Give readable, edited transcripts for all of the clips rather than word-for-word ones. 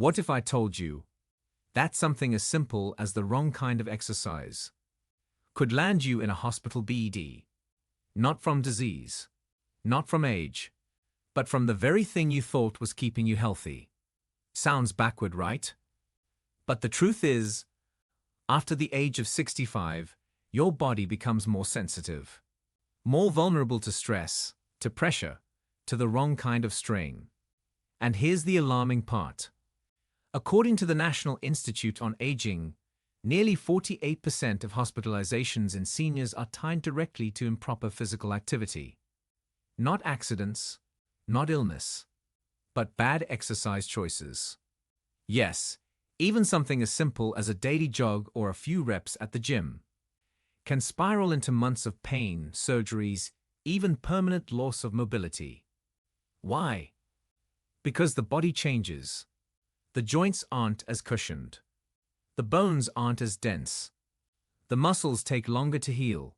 What if I told you that something as simple as the wrong kind of exercise could land you in a hospital bed? Not from disease, not from age, but from the very thing you thought was keeping you healthy. Sounds backward, right? But the truth is, after the age of 65, your body becomes more sensitive, more vulnerable to stress, to pressure, to the wrong kind of strain. And here's the alarming part. According to the National Institute on Aging, nearly 48% of hospitalizations in seniors are tied directly to improper physical activity. Not accidents, not illness, but bad exercise choices. Yes, even something as simple as a daily jog or a few reps at the gym can spiral into months of pain, surgeries, even permanent loss of mobility. Why? Because the body changes. The joints aren't as cushioned. The bones aren't as dense. The muscles take longer to heal.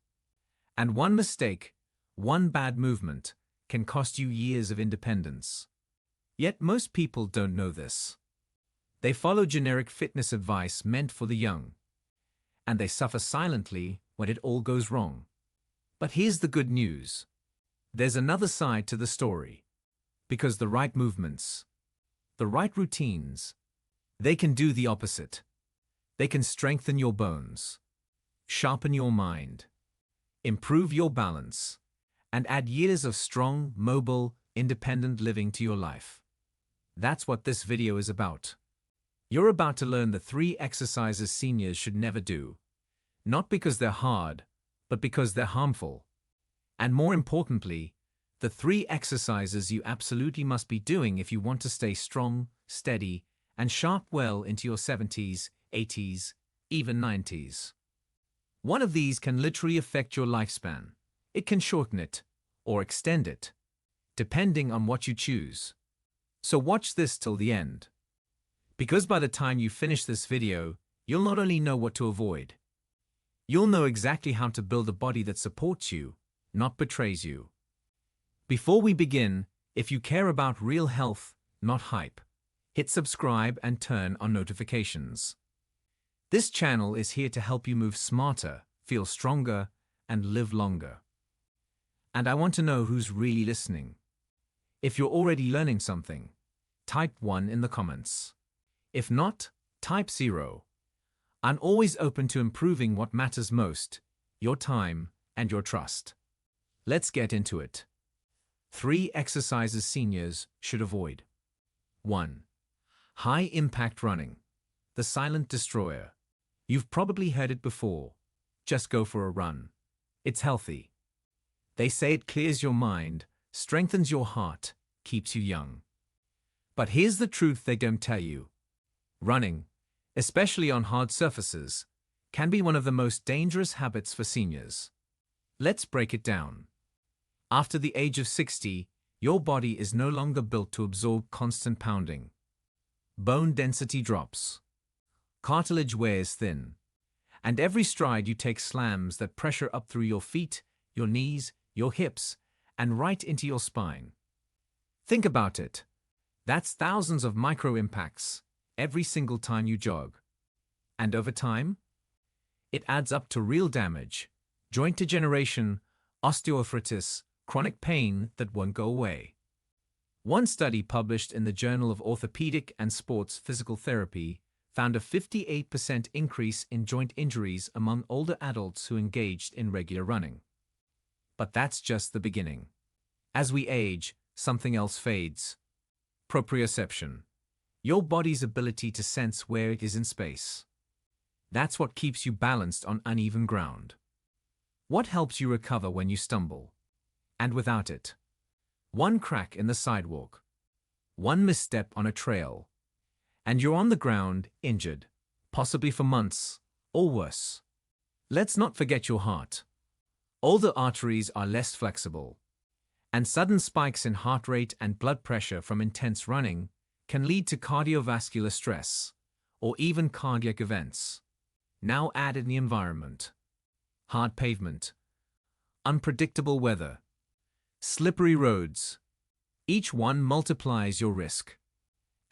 And one mistake, one bad movement, can cost you years of independence. Yet most people don't know this. They follow generic fitness advice meant for the young. And they suffer silently when it all goes wrong. But here's the good news. There's another side to the story. Because the right movements, the right routines, they can do the opposite. They can strengthen your bones, sharpen your mind, improve your balance, and add years of strong, mobile, independent living to your life. That's what this video is about. You're about to learn the 3 exercises seniors should never do. Not because they're hard, but because they're harmful. And more importantly, the 3 exercises you absolutely must be doing if you want to stay strong, steady, and sharp well into your 70s, 80s, even 90s. One of these can literally affect your lifespan. It can shorten it, or extend it, depending on what you choose. So watch this till the end. Because by the time you finish this video, you'll not only know what to avoid, you'll know exactly how to build a body that supports you, not betrays you. Before we begin, if you care about real health, not hype, hit subscribe and turn on notifications. This channel is here to help you move smarter, feel stronger, and live longer. And I want to know who's really listening. If you're already learning something, type 1 in the comments. If not, type 0. I'm always open to improving what matters most, your time and your trust. Let's get into it. 3 exercises seniors should avoid. 1. High-impact running. The silent destroyer. You've probably heard it before. Just go for a run. It's healthy. They say it clears your mind, strengthens your heart, keeps you young. But here's the truth they don't tell you. Running, especially on hard surfaces, can be one of the most dangerous habits for seniors. Let's break it down. After the age of 60, your body is no longer built to absorb constant pounding. Bone density drops. Cartilage wears thin. And every stride you take slams that pressure up through your feet, your knees, your hips, and right into your spine. Think about it. That's thousands of micro-impacts every single time you jog. And over time, it adds up to real damage, joint degeneration, osteoarthritis, chronic pain that won't go away. One study published in the Journal of Orthopedic and Sports Physical Therapy found a 58% increase in joint injuries among older adults who engaged in regular running. But that's just the beginning. As we age, something else fades. Proprioception. Your body's ability to sense where it is in space. That's what keeps you balanced on uneven ground. What helps you recover when you stumble? And without it, one crack in the sidewalk, one misstep on a trail, and you're on the ground, injured, possibly for months, or worse. Let's not forget your heart. Older arteries are less flexible, and sudden spikes in heart rate and blood pressure from intense running can lead to cardiovascular stress, or even cardiac events. Now add in the environment. Hard pavement, unpredictable weather, slippery roads. Each one multiplies your risk.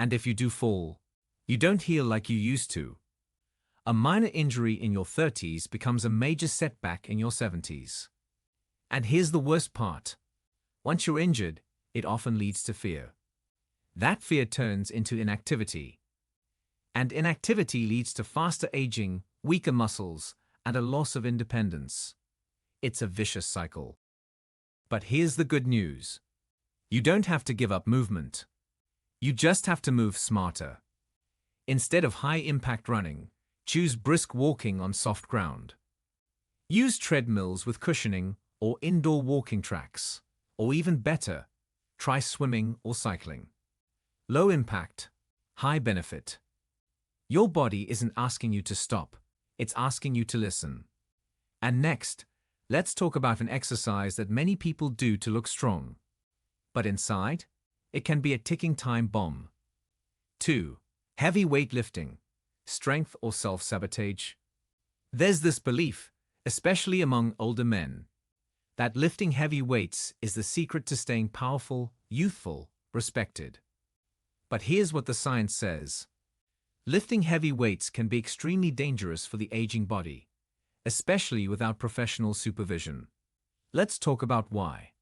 And if you do fall, You don't heal like you used to. A minor injury in your 30s becomes a major setback in your 70s. And here's the worst part. Once you're injured, it often leads to fear. That fear turns into inactivity. And inactivity leads to faster aging, weaker muscles, and a loss of independence. It's a vicious cycle. But here's the good news. You don't have to give up movement. You just have to move smarter. Instead of high-impact running, choose brisk walking on soft ground. Use treadmills with cushioning or indoor walking tracks. Or even better, try swimming or cycling. Low impact, high benefit. Your body isn't asking you to stop, it's asking you to listen. And next, let's talk about an exercise that many people do to look strong. But inside, it can be a ticking time bomb. 2. Heavy weightlifting, strength or self-sabotage. There's this belief, especially among older men, that lifting heavy weights is the secret to staying powerful, youthful, respected. But here's what the science says. Lifting heavy weights can be extremely dangerous for the aging body, especially without professional supervision. Let's talk about why.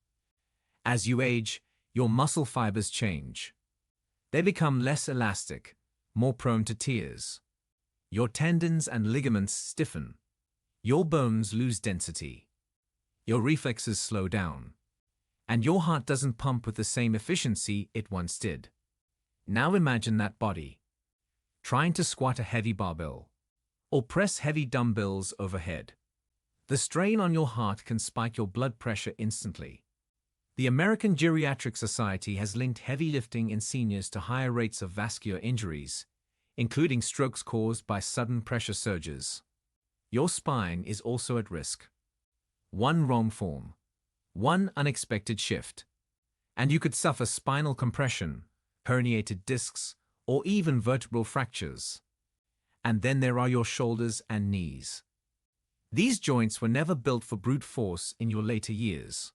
As you age, your muscle fibers change. They become less elastic, more prone to tears. Your tendons and ligaments stiffen. Your bones lose density. Your reflexes slow down. And your heart doesn't pump with the same efficiency it once did. Now imagine that body. Trying to squat a heavy barbell. Or press heavy dumbbells overhead. The strain on your heart can spike your blood pressure instantly. The American Geriatric Society has linked heavy lifting in seniors to higher rates of vascular injuries, including strokes caused by sudden pressure surges. Your spine is also at risk. One wrong form, one unexpected shift, and you could suffer spinal compression, herniated discs, or even vertebral fractures. And then there are your shoulders and knees. These joints were never built for brute force in your later years.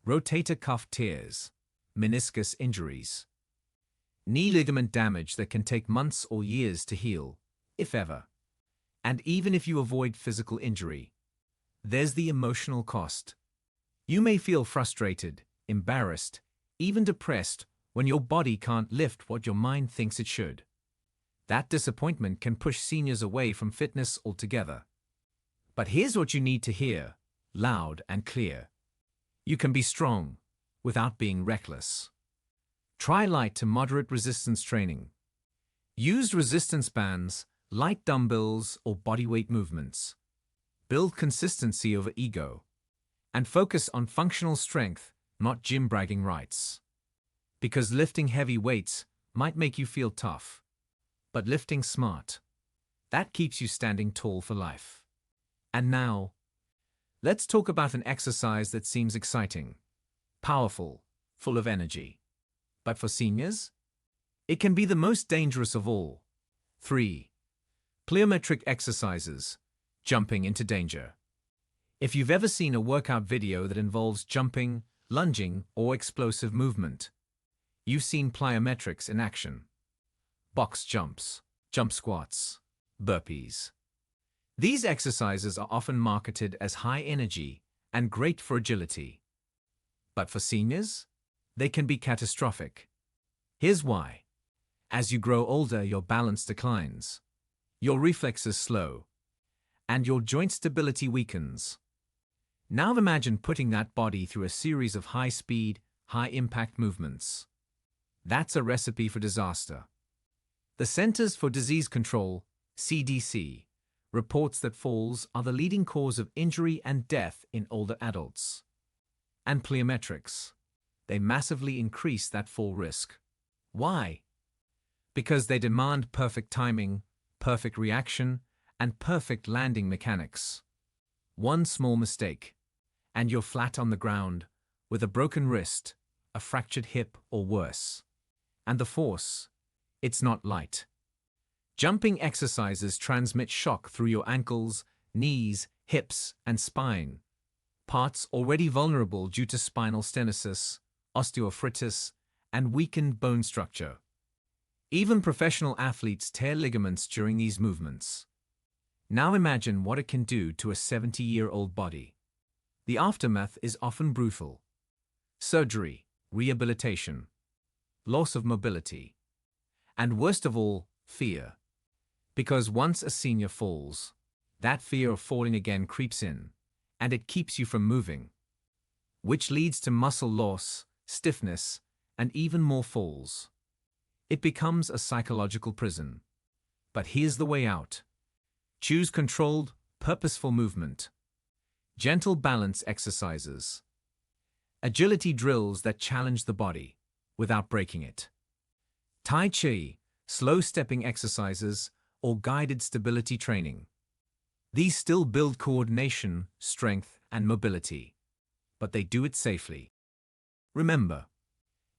Rotator cuff tears, meniscus injuries, knee ligament damage that can take months or years to heal, if ever. And even if you avoid physical injury, there's the emotional cost. You may feel frustrated, embarrassed, even depressed when your body can't lift what your mind thinks it should. That disappointment can push seniors away from fitness altogether. But here's what you need to hear, loud and clear. You can be strong without being reckless. Try light to moderate resistance training. Use resistance bands, light dumbbells, or bodyweight movements. Build consistency over ego. And focus on functional strength, not gym bragging rights. Because lifting heavy weights might make you feel tough. But lifting smart, that keeps you standing tall for life. And now, let's talk about an exercise that seems exciting, powerful, full of energy. But for seniors, it can be the most dangerous of all. 3. Plyometric exercises, jumping into danger. If you've ever seen a workout video that involves jumping, lunging, or explosive movement, you've seen plyometrics in action. Box jumps, jump squats, burpees. These exercises are often marketed as high energy and great for agility. But for seniors, they can be catastrophic. Here's why. As you grow older, your balance declines, your reflexes slow, and your joint stability weakens. Now imagine putting that body through a series of high-speed, high-impact movements. That's a recipe for disaster. The Centers for Disease Control, CDC, reports that falls are the leading cause of injury and death in older adults. And plyometrics, they massively increase that fall risk. Why? Because they demand perfect timing, perfect reaction, and perfect landing mechanics. One small mistake, and you're flat on the ground, with a broken wrist, a fractured hip, or worse. And the force, it's not light. Jumping exercises transmit shock through your ankles, knees, hips, and spine, parts already vulnerable due to spinal stenosis, osteoarthritis, and weakened bone structure. Even professional athletes tear ligaments during these movements. Now imagine what it can do to a 70-year-old body. The aftermath is often brutal. Surgery, rehabilitation, loss of mobility, and worst of all, fear. Because once a senior falls, that fear of falling again creeps in, and it keeps you from moving, which leads to muscle loss, stiffness, and even more falls. It becomes a psychological prison. But here's the way out. Choose controlled, purposeful movement. Gentle balance exercises. Agility drills that challenge the body without breaking it. Tai Chi, slow stepping exercises, or guided stability training. These still build coordination, strength, and mobility, but they do it safely. Remember,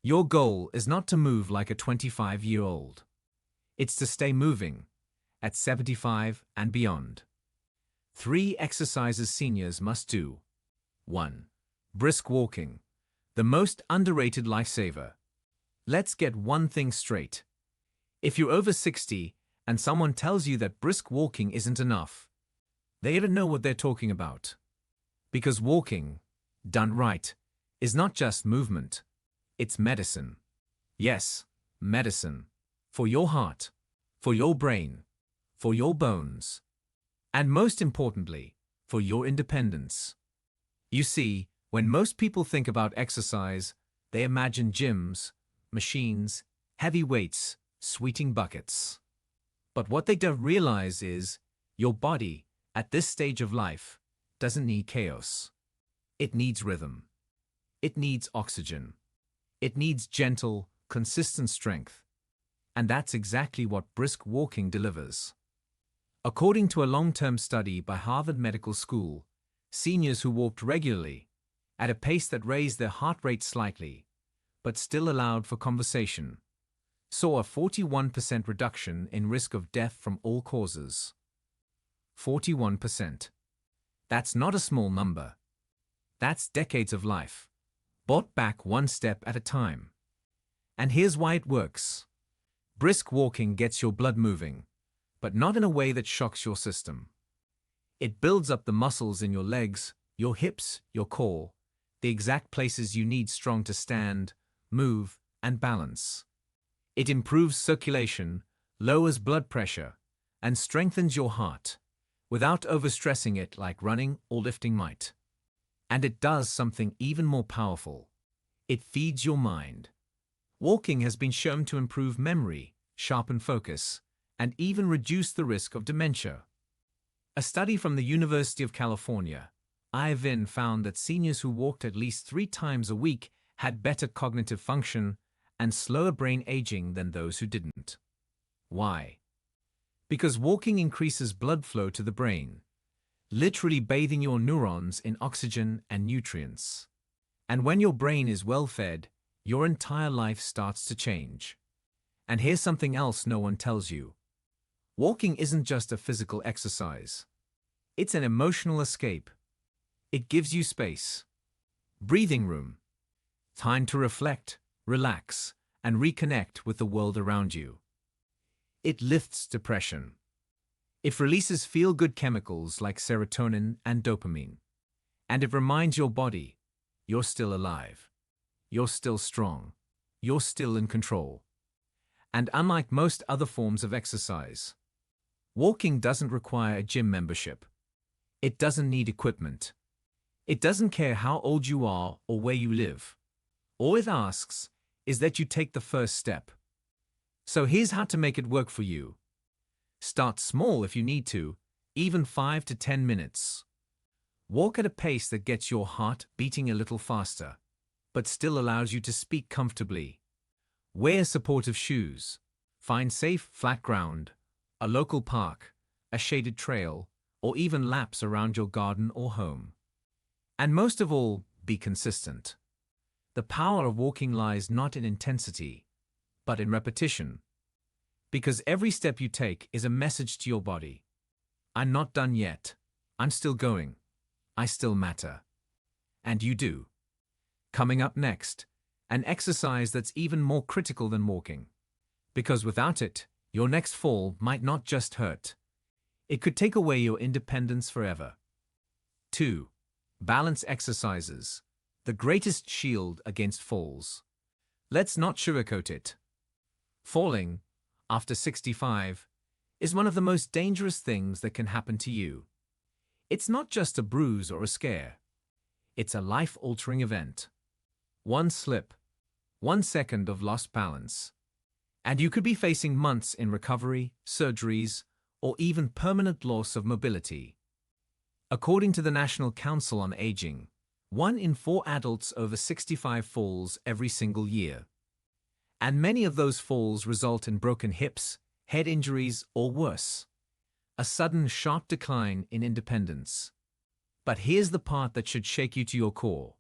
your goal is not to move like a 25-year-old. It's to stay moving at 75 and beyond. 3 exercises seniors must do. 1. Brisk walking, the most underrated lifesaver. Let's get one thing straight. If you're over 60 and someone tells you that brisk walking isn't enough, they don't know what they're talking about. Because walking, done right, is not just movement. It's medicine. Yes, medicine. For your heart, for your brain, for your bones, and most importantly, for your independence. You see, when most people think about exercise, they imagine gyms, machines, heavy weights, sweating buckets. But what they don't realize is, your body, at this stage of life, doesn't need chaos. It needs rhythm. It needs oxygen. It needs gentle, consistent strength. And that's exactly what brisk walking delivers. According to a long-term study by Harvard Medical School, seniors who walked regularly, at a pace that raised their heart rate slightly, but still allowed for conversation, saw a 41% reduction in risk of death from all causes. 41%. That's not a small number. That's decades of life, bought back one step at a time. And here's why it works. Brisk walking gets your blood moving, but not in a way that shocks your system. It builds up the muscles in your legs, your hips, your core, the exact places you need strong to stand, move, and balance. It improves circulation, lowers blood pressure, and strengthens your heart, without overstressing it like running or lifting might. And it does something even more powerful. It feeds your mind. Walking has been shown to improve memory, sharpen focus, and even reduce the risk of dementia. A study from the University of California, Irvine, found that seniors who walked at least 3 times a week had better cognitive function and slower brain aging than those who didn't. Why? Because walking increases blood flow to the brain, literally bathing your neurons in oxygen and nutrients. And when your brain is well fed, your entire life starts to change. And here's something else no one tells you. Walking isn't just a physical exercise. It's an emotional escape. It gives you space, breathing room, time to reflect, relax, and reconnect with the world around you. It lifts depression. It releases feel-good chemicals like serotonin and dopamine. And it reminds your body, you're still alive. You're still strong. You're still in control. And unlike most other forms of exercise, walking doesn't require a gym membership. It doesn't need equipment. It doesn't care how old you are or where you live. All it asks is that you take the first step. So here's how to make it work for you. Start small if you need to, even 5 to 10 minutes. Walk at a pace that gets your heart beating a little faster, but still allows you to speak comfortably. Wear supportive shoes. Find safe, flat ground, a local park, a shaded trail, or even laps around your garden or home. And most of all, be consistent. The power of walking lies not in intensity, but in repetition. Because every step you take is a message to your body. I'm not done yet. I'm still going. I still matter. And you do. Coming up next, an exercise that's even more critical than walking. Because without it, your next fall might not just hurt. It could take away your independence forever. 2. Balance exercises. The greatest shield against falls. Let's not sugarcoat it. Falling, after 65, is one of the most dangerous things that can happen to you. It's not just a bruise or a scare. It's a life-altering event. One slip, 1 second of lost balance, and you could be facing months in recovery, surgeries, or even permanent loss of mobility. According to the National Council on Aging, 1 in 4 adults over 65 falls every single year. And many of those falls result in broken hips, head injuries, or worse, a sudden sharp decline in independence. But here's the part that should shake you to your core.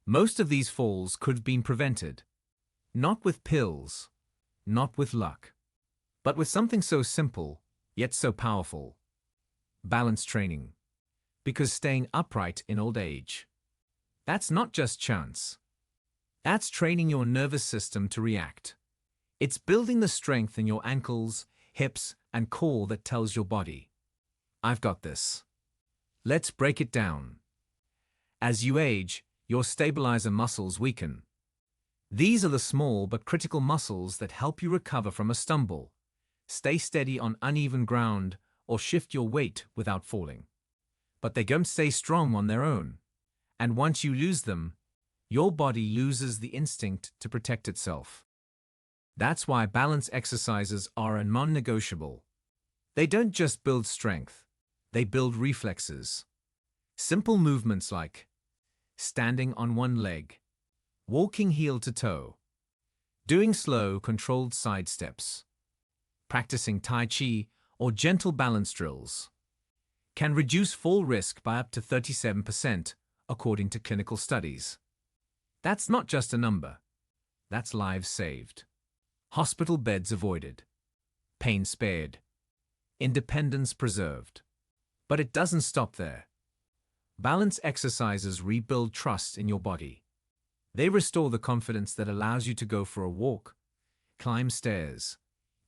Most of these falls could have been prevented. Not with pills, not with luck, but with something so simple, yet so powerful. Balance training. Because staying upright in old age, that's not just chance. That's training your nervous system to react. It's building the strength in your ankles, hips, and core that tells your body, I've got this. Let's break it down. As you age, your stabilizer muscles weaken. These are the small but critical muscles that help you recover from a stumble, stay steady on uneven ground, or shift your weight without falling. But they don't stay strong on their own. And once you lose them, your body loses the instinct to protect itself. That's why balance exercises are a non-negotiable. They don't just build strength, they build reflexes. Simple movements like standing on one leg, walking heel to toe, doing slow, controlled side steps, practicing Tai Chi or gentle balance drills can reduce fall risk by up to 37%, according to clinical studies. That's not just a number. That's lives saved. Hospital beds avoided. Pain spared. Independence preserved. But it doesn't stop there. Balance exercises rebuild trust in your body. They restore the confidence that allows you to go for a walk, climb stairs,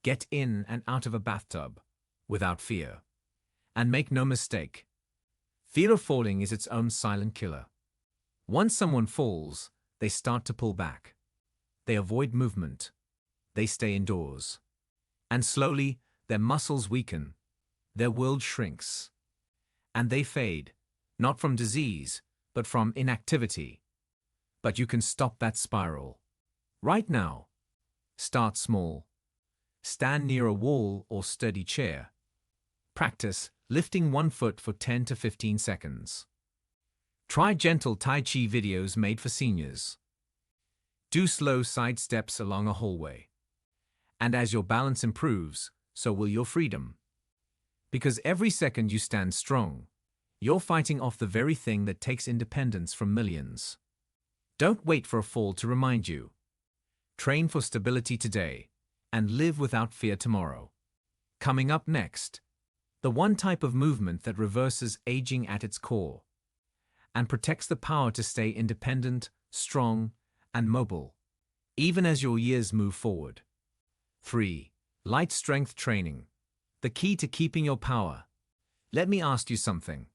get in and out of a bathtub without fear. And make no mistake, fear of falling is its own silent killer. Once someone falls, they start to pull back. They avoid movement. They stay indoors. And slowly, their muscles weaken. Their world shrinks. And they fade, not from disease, but from inactivity. But you can stop that spiral. Right now. Start small. Stand near a wall or sturdy chair. Practice lifting 1 foot for 10 to 15 seconds. Try gentle Tai Chi videos made for seniors. Do slow side steps along a hallway. And as your balance improves, so will your freedom. Because every second you stand strong, you're fighting off the very thing that takes independence from millions. Don't wait for a fall to remind you. Train for stability today, and live without fear tomorrow. Coming up next, the one type of movement that reverses aging at its core and protects the power to stay independent, strong, and mobile, even as your years move forward. 3. Light strength training. The key to keeping your power. Let me ask you something.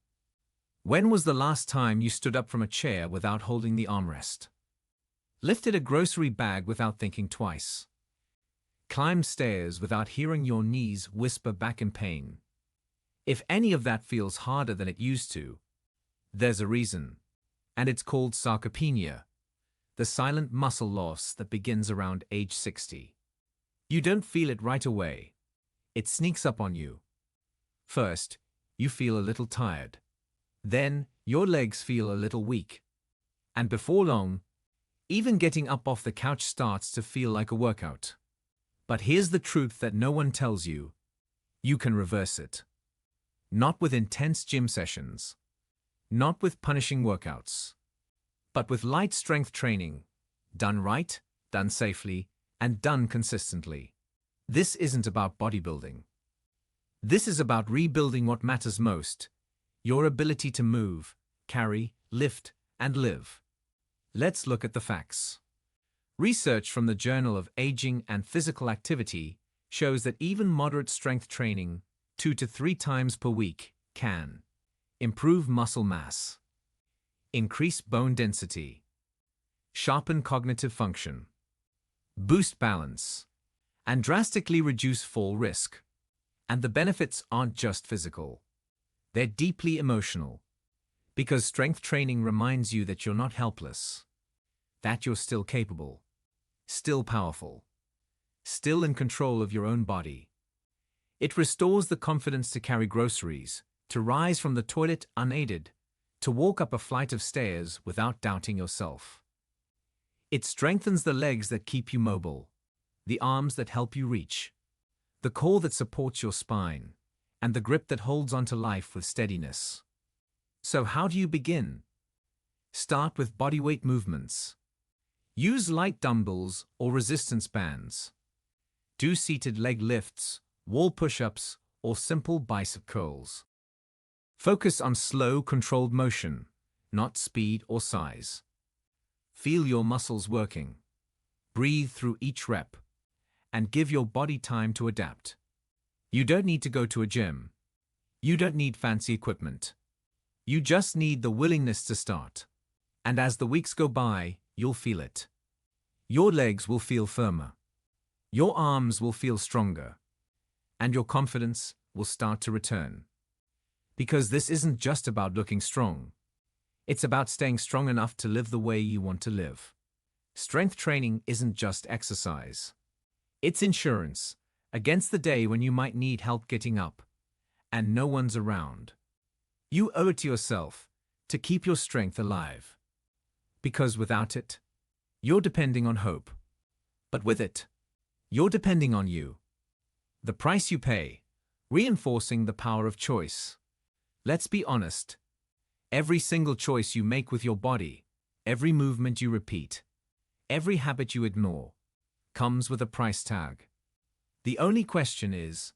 When was the last time you stood up from a chair without holding the armrest? Lifted a grocery bag without thinking twice? Climbed stairs without hearing your knees whisper back in pain? If any of that feels harder than it used to, there's a reason, and it's called sarcopenia, the silent muscle loss that begins around age 60. You don't feel it right away. It sneaks up on you. First, you feel a little tired. Then, your legs feel a little weak. And before long, even getting up off the couch starts to feel like a workout. But here's the truth that no one tells you. You can reverse it. Not with intense gym sessions. Not with punishing workouts. But with light strength training. Done right, done safely, and done consistently. This isn't about bodybuilding. This is about rebuilding what matters most. Your ability to move, carry, lift, and live. Let's look at the facts. Research from the Journal of Aging and Physical Activity shows that even moderate strength training, 2 to 3 times per week, can improve muscle mass, increase bone density, sharpen cognitive function, boost balance, and drastically reduce fall risk. And the benefits aren't just physical. They're deeply emotional. Because strength training reminds you that you're not helpless, that you're still capable, still powerful, still in control of your own body. It restores the confidence to carry groceries, to rise from the toilet unaided, to walk up a flight of stairs without doubting yourself. It strengthens the legs that keep you mobile, the arms that help you reach, the core that supports your spine, and the grip that holds onto life with steadiness. So how do you begin? Start with bodyweight movements. Use light dumbbells or resistance bands. Do seated leg lifts, wall push-ups, or simple bicep curls. Focus on slow, controlled motion, not speed or size. Feel your muscles working. Breathe through each rep, and give your body time to adapt. You don't need to go to a gym. You don't need fancy equipment. You just need the willingness to start. And as the weeks go by, you'll feel it. Your legs will feel firmer. Your arms will feel stronger. And your confidence will start to return. Because this isn't just about looking strong. It's about staying strong enough to live the way you want to live. Strength training isn't just exercise. It's insurance against the day when you might need help getting up and no one's around. You owe it to yourself to keep your strength alive. Because without it, you're depending on hope. But with it, you're depending on you. The price you pay, reinforcing the power of choice. Let's be honest. Every single choice you make with your body, every movement you repeat, every habit you ignore, comes with a price tag. The only question is,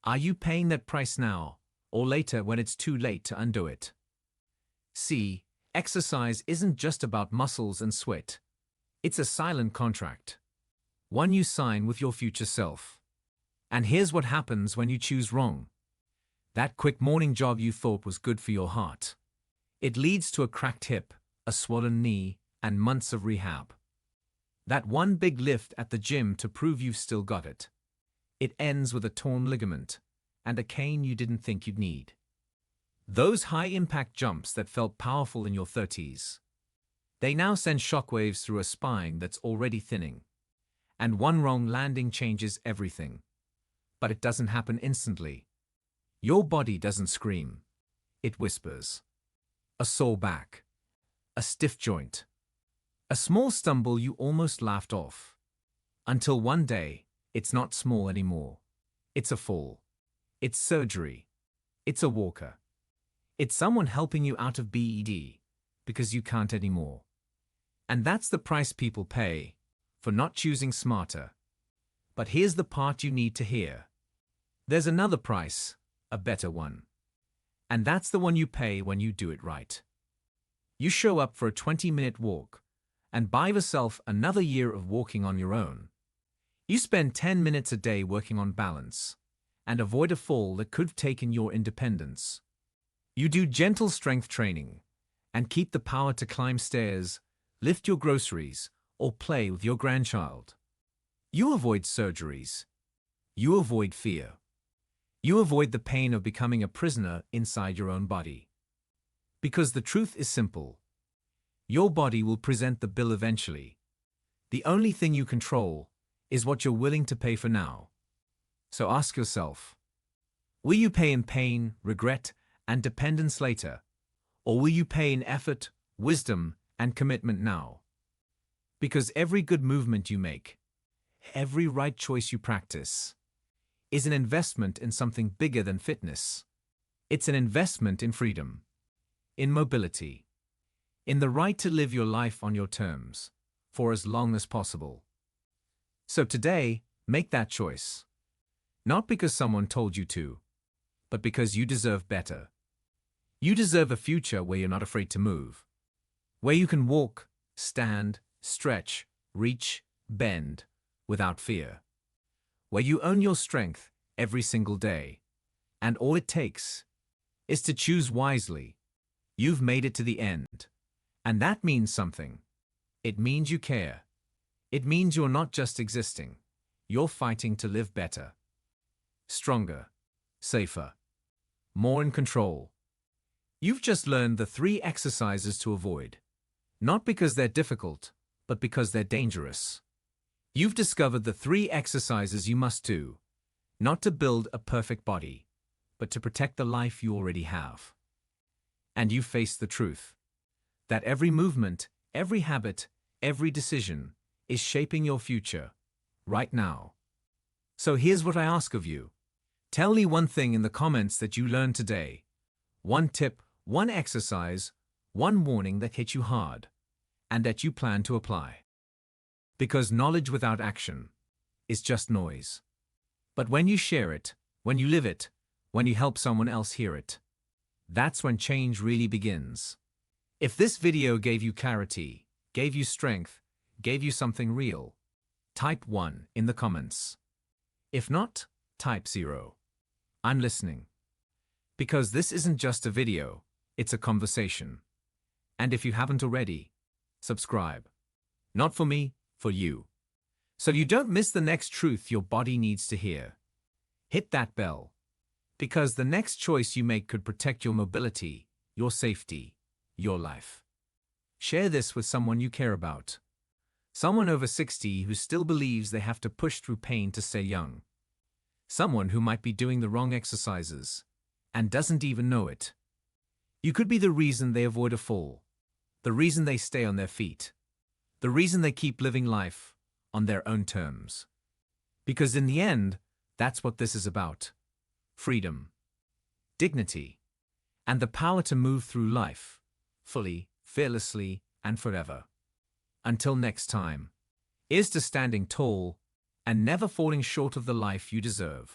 are you paying that price now or later when it's too late to undo it? See, exercise isn't just about muscles and sweat. It's a silent contract. One you sign with your future self. And here's what happens when you choose wrong. That quick morning jog you thought was good for your heart. It leads to a cracked hip, a swollen knee, and months of rehab. That one big lift at the gym to prove you've still got it. It ends with a torn ligament and a cane you didn't think you'd need. Those high-impact jumps that felt powerful in your 30s. They now send shockwaves through a spine that's already thinning. And one wrong landing changes everything. But it doesn't happen instantly. Your body doesn't scream. It whispers. A sore back. A stiff joint. A small stumble you almost laughed off. Until one day, it's not small anymore. It's a fall. It's surgery. It's a walker. It's someone helping you out of bed because you can't anymore. And that's the price people pay for not choosing smarter. But here's the part you need to hear. There's another price, a better one. And that's the one you pay when you do it right. You show up for a 20-minute walk and buy yourself another year of walking on your own. You spend 10 minutes a day working on balance and avoid a fall that could have taken your independence. You do gentle strength training and keep the power to climb stairs, lift your groceries, or play with your grandchild. You avoid surgeries. You avoid fear. You avoid the pain of becoming a prisoner inside your own body. Because the truth is simple. Your body will present the bill eventually. The only thing you control is what you're willing to pay for now. So ask yourself, will you pay in pain, regret, and dependence later? Or will you pay in effort, wisdom, and commitment now? Because every good movement you make, every right choice you practice, is an investment in something bigger than fitness. It's an investment in freedom, in mobility, in the right to live your life on your terms, for as long as possible. So today, make that choice. Not because someone told you to, but because you deserve better. You deserve a future where you're not afraid to move, where you can walk, stand, stretch, reach, bend, without fear. Where you own your strength every single day, and all it takes is to choose wisely. You've made it to the end. And that means something. It means you care. It means you're not just existing. You're fighting to live better, stronger, safer, more in control. You've just learned the 3 exercises to avoid. Not because they're difficult, but because they're dangerous. You've discovered the 3 exercises you must do, not to build a perfect body, but to protect the life you already have. And you face the truth that every movement, every habit, every decision is shaping your future right now. So here's what I ask of you. Tell me one thing in the comments that you learned today. One tip, one exercise, one warning that hit you hard, and that you plan to apply. Because knowledge without action is just noise. But when you share it, when you live it, when you help someone else hear it, that's when change really begins. If this video gave you clarity, gave you strength, gave you something real, type 1 in the comments. If not, type 0. I'm listening. Because this isn't just a video, it's a conversation. And if you haven't already, subscribe. Not for me, for you. So you don't miss the next truth your body needs to hear. Hit that bell. Because the next choice you make could protect your mobility, your safety, your life. Share this with someone you care about. Someone over 60 who still believes they have to push through pain to stay young. Someone who might be doing the wrong exercises and doesn't even know it. You could be the reason they avoid a fall, the reason they stay on their feet, the reason they keep living life on their own terms. Because in the end, that's what this is about. Freedom, dignity, and the power to move through life, fully, fearlessly, and forever. Until next time, here's to standing tall and never falling short of the life you deserve.